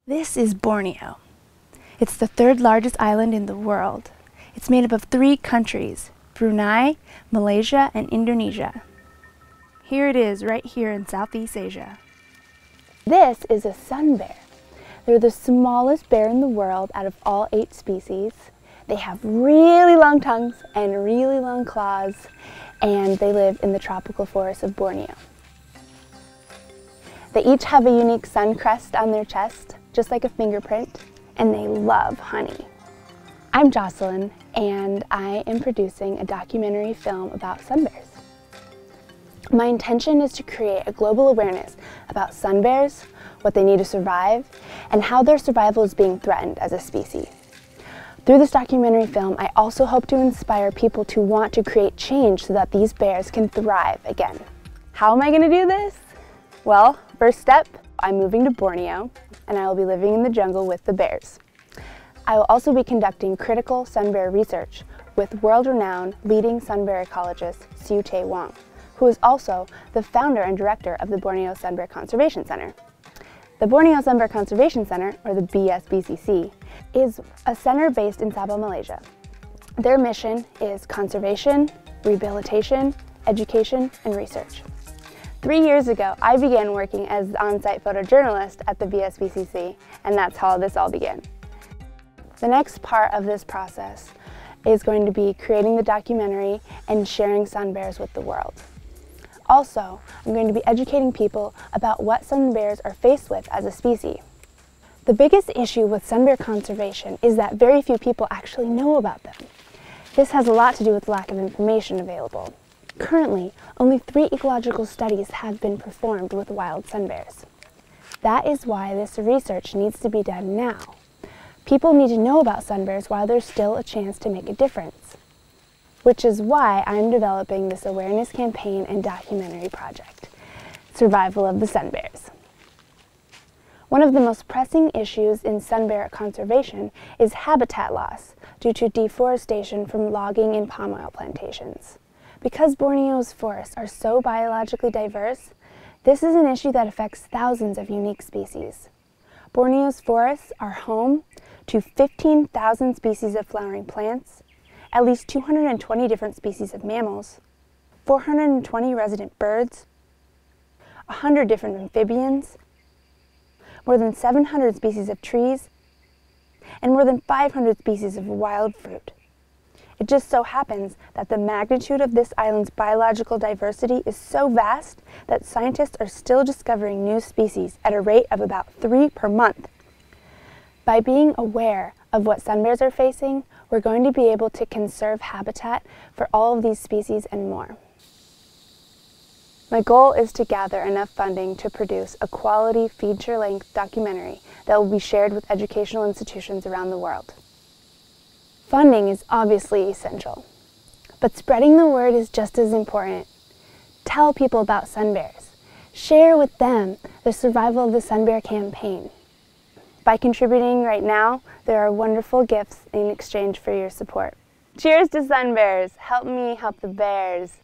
This is Borneo. It's the third largest island in the world. It's made up of 3 countries, Brunei, Malaysia, and Indonesia. Here it is, right here in Southeast Asia. This is a sun bear. They're the smallest bear in the world out of all 8 species. They have really long tongues and really long claws, and they live in the tropical forests of Borneo. They each have a unique sun crest on their chest, just like a fingerprint, and they love honey. I'm Jocelyn, and I am producing a documentary film about sun bears. My intention is to create a global awareness about sun bears, what they need to survive, and how their survival is being threatened as a species. Through this documentary film, I also hope to inspire people to want to create change so that these bears can thrive again. How am I going to do this? Well, first step, I'm moving to Borneo, and I will be living in the jungle with the bears. I will also be conducting critical sun bear research with world-renowned leading sun bear ecologist Siu Tae Wong, who is also the founder and director of the Borneo Sun Bear Conservation Center. The Borneo Sun Bear Conservation Center, or the BSBCC, is a center based in Sabah, Malaysia. Their mission is conservation, rehabilitation, education, and research. 3 years ago, I began working as the on-site photojournalist at the BSBCC, and that's how this all began. The next part of this process is going to be creating the documentary and sharing sun bears with the world. Also, I'm going to be educating people about what sun bears are faced with as a species. The biggest issue with sun bear conservation is that very few people actually know about them. This has a lot to do with lack of information available. Currently, only 3 ecological studies have been performed with wild sun bears. That is why this research needs to be done now. People need to know about sun bears while there's still a chance to make a difference, which is why I'm developing this awareness campaign and documentary project, Survival of the Sun Bears. One of the most pressing issues in sun bear conservation is habitat loss due to deforestation from logging and palm oil plantations. Because Borneo's forests are so biologically diverse, this is an issue that affects thousands of unique species. Borneo's forests are home to 15,000 species of flowering plants, at least 220 different species of mammals, 420 resident birds, 100 different amphibians, more than 700 species of trees, and more than 500 species of wild fruit. It just so happens that the magnitude of this island's biological diversity is so vast that scientists are still discovering new species at a rate of about 3 per month. By being aware of what sun bears are facing, we're going to be able to conserve habitat for all of these species and more. My goal is to gather enough funding to produce a quality feature-length documentary that will be shared with educational institutions around the world. Funding is obviously essential, but spreading the word is just as important. Tell people about sun bears. Share with them the Survival of the Sun Bear campaign. By contributing right now, there are wonderful gifts in exchange for your support. Cheers to sun bears! Help me help the bears!